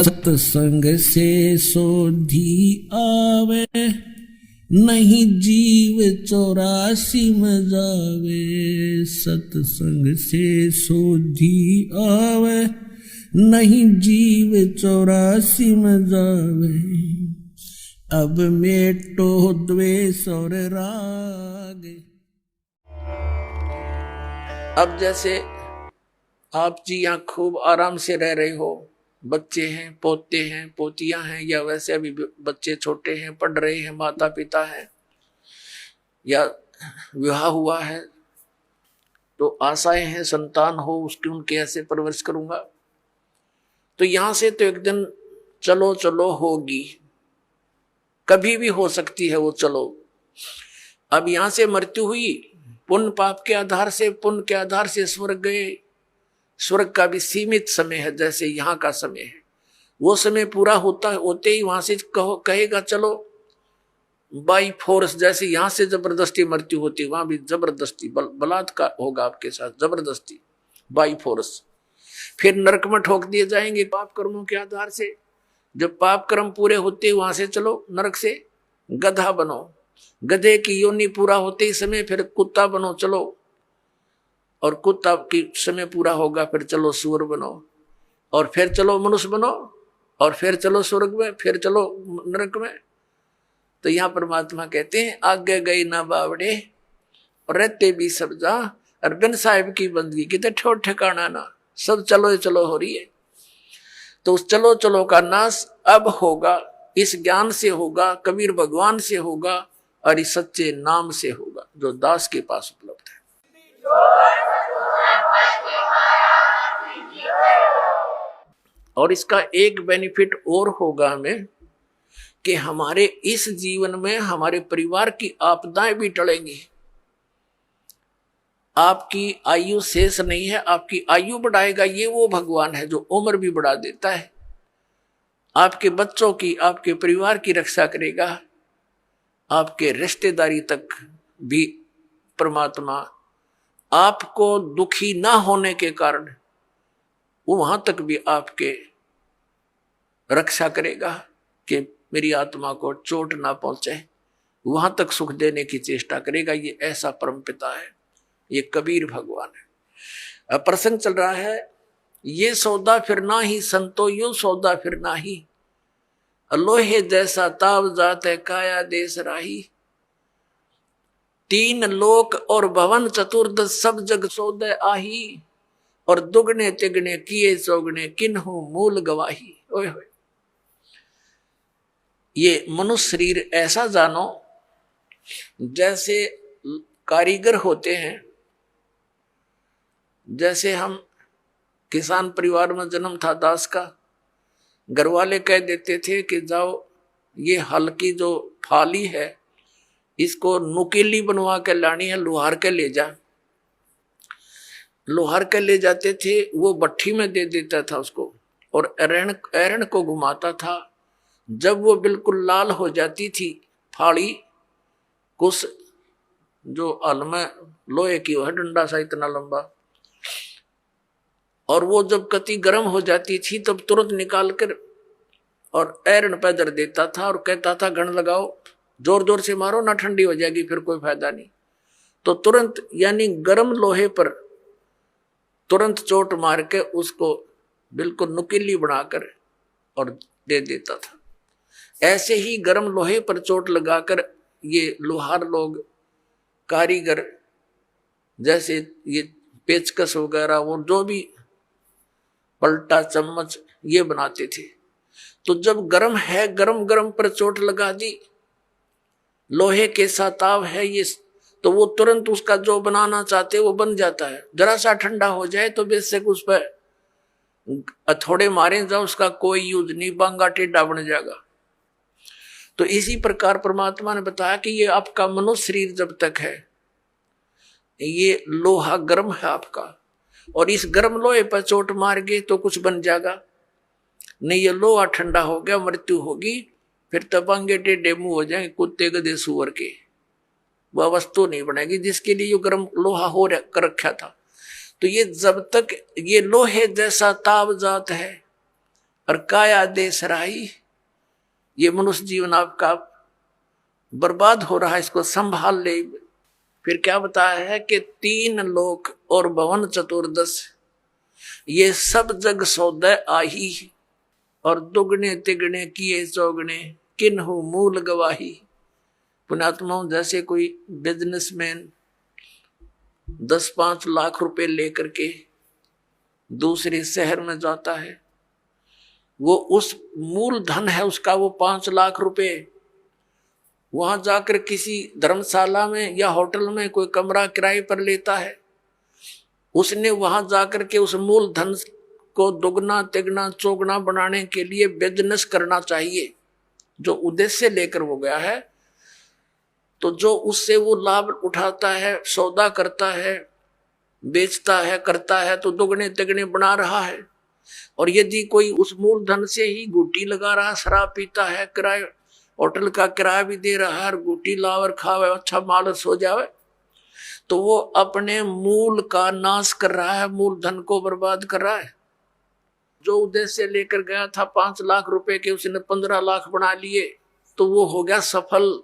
सत्संग से सोधी आवे, नहीं जीव 84 में जावे। सत्संग से सोधी आवे, नहीं जीव 84 में जावे। अब मेटो द्वेष और राग। अब जैसे आप जी यहाँ खूब आराम से रह रहे हो, बच्चे हैं, पोते हैं, पोतियां हैं, या वैसे अभी बच्चे छोटे हैं, पढ़ रहे हैं, माता पिता हैं, या विवाह हुआ है तो आशाएं हैं संतान हो उसकी, उनके ऐसे परवरिश करूंगा। तो यहां से तो एक दिन चलो चलो होगी, कभी भी हो सकती है वो चलो। अब यहां से मृत्यु हुई, पुण्य पाप के आधार से, पुण्य के आधार से स्वर्ग गए। स्वर्ग का भी सीमित समय है, जैसे यहाँ का समय है। वो समय पूरा होते ही वहां से कहेगा चलो बाई फोर्स। जैसे यहाँ से जबरदस्ती मृत्यु होती, वहां भी जबरदस्ती बलात्कार होगा आपके साथ, जबरदस्ती बाई फोर्स। फिर नरक में ठोक दिए जाएंगे पाप कर्मों के आधार से। जब पाप कर्म पूरे होते वहां से चलो नरक से गधा बनो, गधे की योनि पूरा होते ही समय फिर कुत्ता बनो चलो, और कुत्ता की समय पूरा होगा फिर चलो सूअर बनो, और फिर चलो मनुष्य बनो, और फिर चलो स्वर्ग में, फिर चलो नरक में। तो यहाँ परमात्मा कहते हैं आगे गई ना बावड़े और रहते भी सब जा, और बिन साहिब की बंदगी की तो ठोर ठिकाना ना, सब चलो चलो हो रही है। तो उस चलो चलो का नाश अब होगा, इस ज्ञान से होगा, कबीर भगवान से होगा, और इस सच्चे नाम से होगा जो दास के पास उपलब्ध है। और इसका एक बेनिफिट और होगा हमें कि हमारे इस जीवन में हमारे परिवार की आपदाएं भी टलेंगी। आपकी आयु शेष नहीं है, आपकी आयु बढ़ाएगा ये वो भगवान है जो उम्र भी बढ़ा देता है। आपके बच्चों की, आपके परिवार की रक्षा करेगा, आपके रिश्तेदारी तक भी परमात्मा आपको दुखी ना होने के कारण वो वहां तक भी आपके रक्षा करेगा कि मेरी आत्मा को चोट ना पहुंचे, वहां तक सुख देने की चेष्टा करेगा। ये ऐसा परम पिता है, ये कबीर भगवान है। अब प्रसंग चल रहा है, ये सौदा फिर ना ही संतो यो सौदा फिर ना ही, लोहे जैसा ताव जात है काया देश राही। 3 लोक और भवन चतुर्दश सब जग सौदे आही, और दुगने तिगने किए चौगने किन्हु मूल गवाही। ओए होए, ये मनुष्य शरीर ऐसा जानो जैसे कारीगर होते हैं। जैसे हम किसान परिवार में जन्म था दास का, घर वाले कह देते थे कि जाओ ये हल की जो फाली है इसको नुकीली बनवा के लानी है, लोहार के ले जा। लोहार के ले जाते थे, वो भट्ठी में दे देता था उसको, और एरण को घुमाता था। जब वो बिल्कुल लाल हो जाती थी फाड़ी, कुछ जो हल में लोहे की है डंडा सा इतना लंबा, और वो जब कति गर्म हो जाती थी तब तुरंत निकाल कर और एरण पे धर देता था और कहता था घण लगाओ, जोर जोर से मारो ना ठंडी हो जाएगी, फिर कोई फायदा नहीं। तो तुरंत यानी गर्म लोहे पर तुरंत चोट मार के उसको बिल्कुल नुकीली बनाकर और दे देता था। ऐसे ही गर्म लोहे पर चोट लगाकर ये लोहार लोग, कारीगर, जैसे ये पेचकस वगैरह वो जो भी पलटा चम्मच ये बनाते थे। तो जब गर्म है, गरम गरम पर चोट लगा दी, लोहे के साताव है ये, तो वो तुरंत उसका जो बनाना चाहते वो बन जाता है। जरा सा ठंडा हो जाए तो बेशक उस पर थोड़े मारे जाओ, उसका कोई यूज नहीं, बांगा टेढ़ा बन जाएगा। तो इसी प्रकार परमात्मा ने बताया कि ये आपका मनुष्य शरीर जब तक है ये लोहा गर्म है आपका, और इस गर्म लोहे पर चोट मार गए तो कुछ बन जाएगा नहीं। ये लोहा ठंडा हो गया, मृत्यु होगी, फिर तबांगे टेढ़े मुंह हो जाएंगे कुत्ते गधे सुअर के, वह वस्तु नहीं बनेगी जिसके लिए ये गर्म लोहा हो कर रखा था। तो ये जब तक ये लोहे जैसा ताव जात है, और काया देश राही, ये मनुष्य जीवन आपका बर्बाद हो रहा है, इसको संभाल ले। फिर क्या बताया है कि 3 लोक और भवन चतुर्दश, ये सब जग सौदे आही, और दुगने तिगने किए चौगने किन्हु मूल गवाही। पुण्यात्माओं, जैसे कोई बिजनेसमैन 10-5 लाख रुपए लेकर के दूसरे शहर में जाता है, वो उस मूल धन है उसका वो 5 लाख रुपए, वहां जाकर किसी धर्मशाला में या होटल में कोई कमरा किराए पर लेता है। उसने वहां जाकर के उस मूल धन को दुगना तिगना चौगुना बनाने के लिए बिजनेस करना चाहिए, जो उद्देश्य लेकर वो गया है। तो जो उससे वो लाभ उठाता है, सौदा करता है, बेचता है, करता है, तो दुगने तिगने बना रहा है। और यदि कोई उस मूल धन से ही गुटी लगा रहा, शराब पीता है, किराए होटल का किराया भी दे रहा है, गुटी लावर खावे, अच्छा मालस हो जावे, तो वो अपने मूल का नाश कर रहा है, मूल धन को बर्बाद कर रहा है। जो उद्देश्य लेकर गया था 5 लाख रुपए के, उसने 15 लाख बना लिए, तो वो हो गया सफल।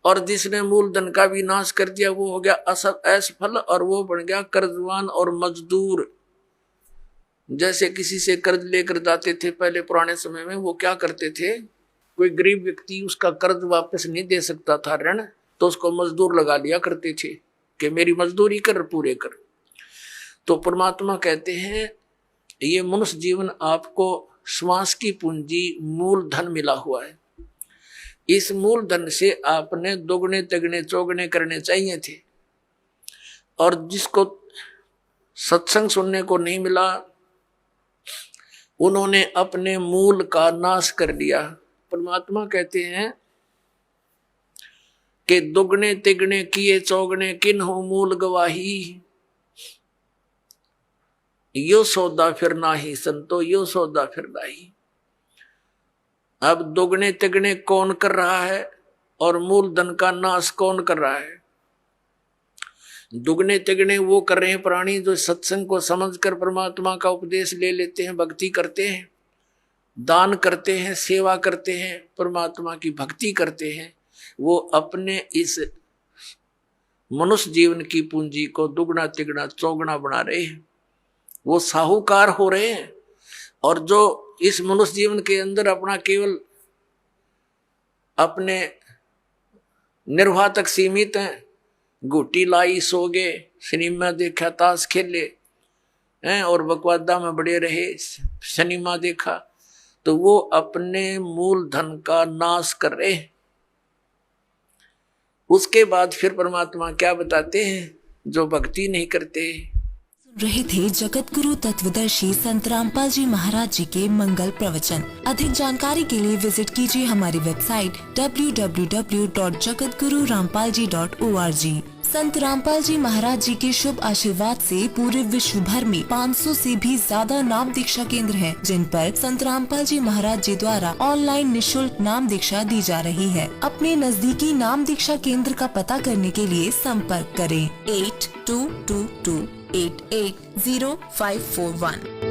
और जिसने मूल धन का भी नाश कर दिया वो हो गया असफल, और वो बन गया कर्जवान और मजदूर। जैसे किसी से कर्ज लेकर जाते थे पहले पुराने समय में, वो क्या करते थे, कोई गरीब व्यक्ति उसका कर्ज वापस नहीं दे सकता था ऋण, तो उसको मजदूर लगा लिया करते थे कि मेरी मजदूरी कर, पूरे कर। तो परमात्मा कहते हैं ये मनुष्य जीवन आपको श्वास की पूंजी मूल धन मिला हुआ है, इस मूल धन से आपने दोगुने तिगने चौगुने करने चाहिए थे। और जिसको सत्संग सुनने को नहीं मिला, उन्होंने अपने मूल का नाश कर दिया। परमात्मा कहते हैं कि दुगने तिगने किए चौगने किन्हु मूल गवाही, यो सौदा फिर नाही संतो, यो सौदा फिर नाही। अब दुगने तिगने कौन कर रहा है और मूल धन का नाश कौन कर रहा है? दुगने तिगने वो कर रहे हैं प्राणी जो सत्संग को समझकर परमात्मा का उपदेश ले लेते हैं, भक्ति करते हैं, दान करते हैं, सेवा करते हैं, परमात्मा की भक्ति करते हैं। वो अपने इस मनुष्य जीवन की पूंजी को दुगना तिगना चौगुना बना रहे हैं, वो साहूकार हो रहे हैं। और जो इस मनुष्य जीवन के अंदर अपना केवल अपने निर्वाह तक सीमित हैं, घुटी लाई सो गए, सिनेमा देखा, ताश खेले हैं और बकवादा में बड़े रहे, सिनेमा देखा, तो वो अपने मूल धन का नाश कर रहे हैं। उसके बाद फिर परमात्मा क्या बताते हैं, जो भक्ति नहीं करते। रहे थे जगत गुरु तत्वदर्शी संत रामपाल जी महाराज जी के मंगल प्रवचन। अधिक जानकारी के लिए विजिट कीजिए हमारी वेबसाइट www.jagatgururampalji.org। संत रामपाल जी महाराज जी के शुभ आशीर्वाद से पूरे विश्व भर में 500 से भी ज्यादा नाम दीक्षा केंद्र हैं, जिन पर संत रामपाल जी महाराज जी द्वारा ऑनलाइन निशुल्क नाम दीक्षा दी जा रही है। अपने नजदीकी नाम दीक्षा केंद्र का पता करने के लिए संपर्क करें 8222880541।